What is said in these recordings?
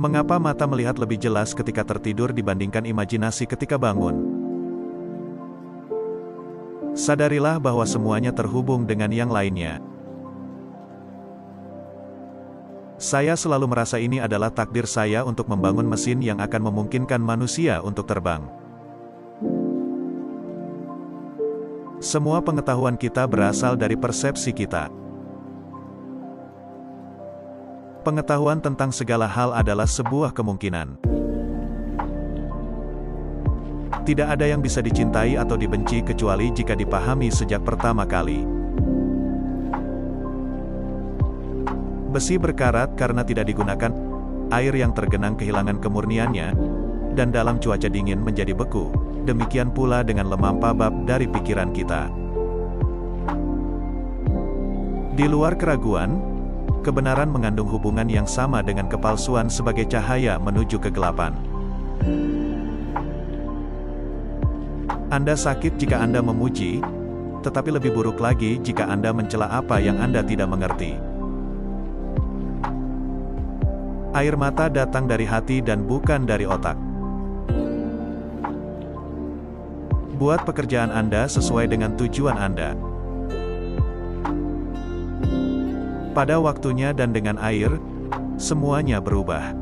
Mengapa mata melihat lebih jelas ketika tertidur dibandingkan imajinasi ketika bangun? Sadarilah bahwa semuanya terhubung dengan yang lainnya. Saya selalu merasa ini adalah takdir saya untuk membangun mesin yang akan memungkinkan manusia untuk terbang. Semua pengetahuan kita berasal dari persepsi kita. Pengetahuan tentang segala hal adalah sebuah kemungkinan. Tidak ada yang bisa dicintai atau dibenci kecuali jika dipahami sejak pertama kali. Besi berkarat karena tidak digunakan, air yang tergenang kehilangan kemurniannya, dan dalam cuaca dingin menjadi beku. Demikian pula dengan lemah bab dari pikiran kita. Di luar keraguan, kebenaran mengandung hubungan yang sama dengan kepalsuan sebagai cahaya menuju kegelapan. Anda sakit jika Anda memuji, tetapi lebih buruk lagi jika Anda mencela apa yang Anda tidak mengerti. Air mata datang dari hati dan bukan dari otak. Buat pekerjaan Anda sesuai dengan tujuan Anda. Pada waktunya dan dengan air, semuanya berubah.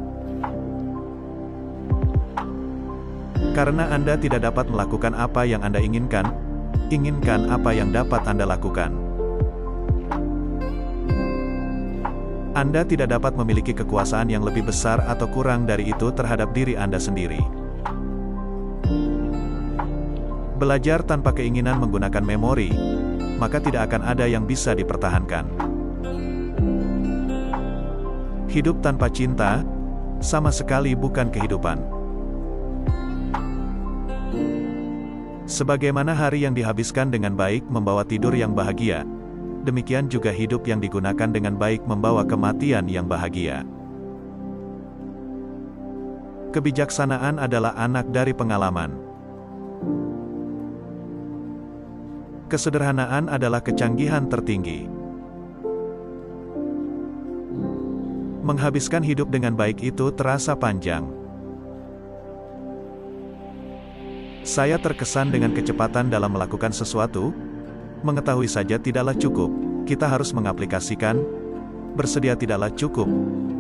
Karena Anda tidak dapat melakukan apa yang Anda inginkan apa yang dapat Anda lakukan. Anda tidak dapat memiliki kekuasaan yang lebih besar atau kurang dari itu terhadap diri Anda sendiri. Belajar tanpa keinginan menggunakan memori, maka tidak akan ada yang bisa dipertahankan. Hidup tanpa cinta, sama sekali bukan kehidupan. Sebagaimana hari yang dihabiskan dengan baik membawa tidur yang bahagia, demikian juga hidup yang digunakan dengan baik membawa kematian yang bahagia. Kebijaksanaan adalah anak dari pengalaman. Kesederhanaan adalah kecanggihan tertinggi. Menghabiskan hidup dengan baik itu terasa panjang. Saya terkesan dengan kecepatan dalam melakukan sesuatu. Mengetahui saja tidaklah cukup, kita harus mengaplikasikan. Bersedia tidaklah cukup,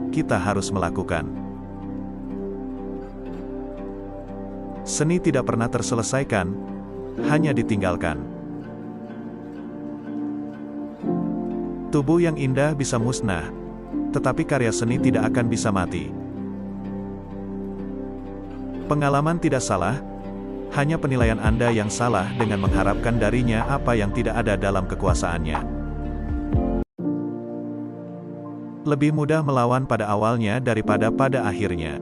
kita harus melakukan. Seni tidak pernah terselesaikan, hanya ditinggalkan. Tubuh yang indah bisa musnah, tetapi karya seni tidak akan bisa mati. Pengalaman tidak salah, hanya penilaian Anda yang salah dengan mengharapkan darinya apa yang tidak ada dalam kekuasaannya. Lebih mudah melawan pada awalnya daripada pada akhirnya.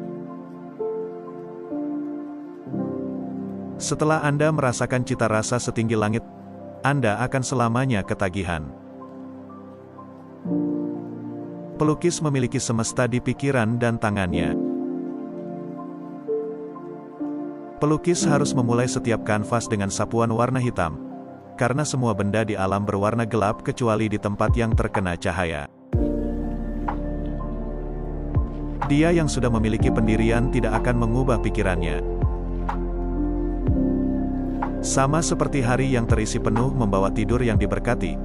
Setelah Anda merasakan cita rasa setinggi langit, Anda akan selamanya ketagihan. Pelukis memiliki semesta di pikiran dan tangannya. Pelukis harus memulai setiap kanvas dengan sapuan warna hitam, karena semua benda di alam berwarna gelap kecuali di tempat yang terkena cahaya. Dia yang sudah memiliki pendirian tidak akan mengubah pikirannya. Sama seperti hari yang terisi penuh membawa tidur yang diberkati,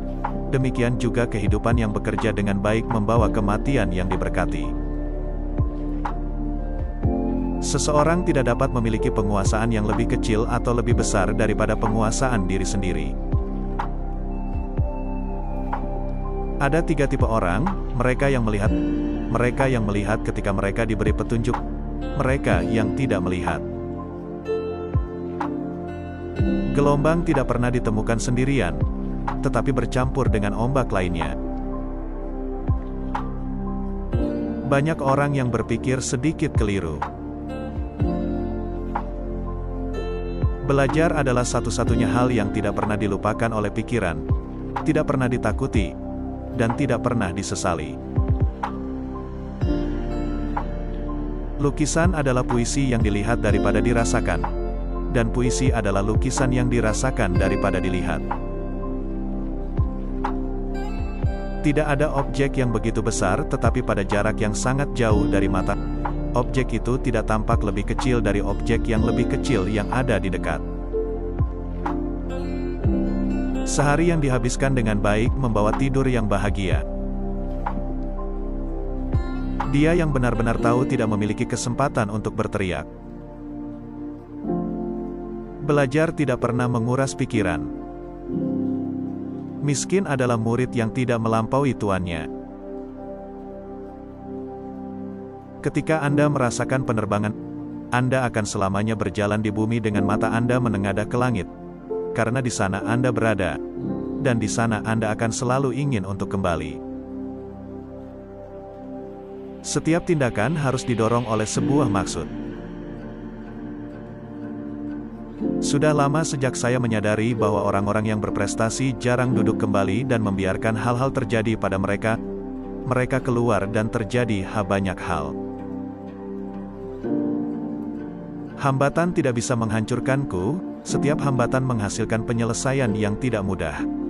demikian juga kehidupan yang bekerja dengan baik membawa kematian yang diberkati. Seseorang tidak dapat memiliki penguasaan yang lebih kecil atau lebih besar daripada penguasaan diri sendiri. Ada tiga tipe orang, mereka yang melihat ketika mereka diberi petunjuk, mereka yang tidak melihat. Gelombang tidak pernah ditemukan sendirian, tetapi bercampur dengan ombak lainnya. Banyak orang yang berpikir sedikit keliru. Belajar adalah satu-satunya hal yang tidak pernah dilupakan oleh pikiran, tidak pernah ditakuti, dan tidak pernah disesali. Lukisan adalah puisi yang dilihat daripada dirasakan, dan puisi adalah lukisan yang dirasakan daripada dilihat. Tidak ada objek yang begitu besar tetapi pada jarak yang sangat jauh dari mata. objek itu tidak tampak lebih kecil dari objek yang lebih kecil yang ada di dekat. Sehari yang dihabiskan dengan baik membawa tidur yang bahagia. Dia yang benar-benar tahu tidak memiliki kesempatan untuk berteriak. Belajar tidak pernah menguras pikiran. Miskin adalah murid yang tidak melampaui tuannya. Ketika Anda merasakan penerbangan, Anda akan selamanya berjalan di bumi dengan mata Anda menengadah ke langit. Karena di sana Anda berada, dan di sana Anda akan selalu ingin untuk kembali. Setiap tindakan harus didorong oleh sebuah maksud. Sudah lama sejak saya menyadari bahwa orang-orang yang berprestasi jarang duduk kembali dan membiarkan hal-hal terjadi pada mereka. Mereka keluar dan terjadi banyak hal. Hambatan tidak bisa menghancurkanku, setiap hambatan menghasilkan penyelesaian yang tidak mudah.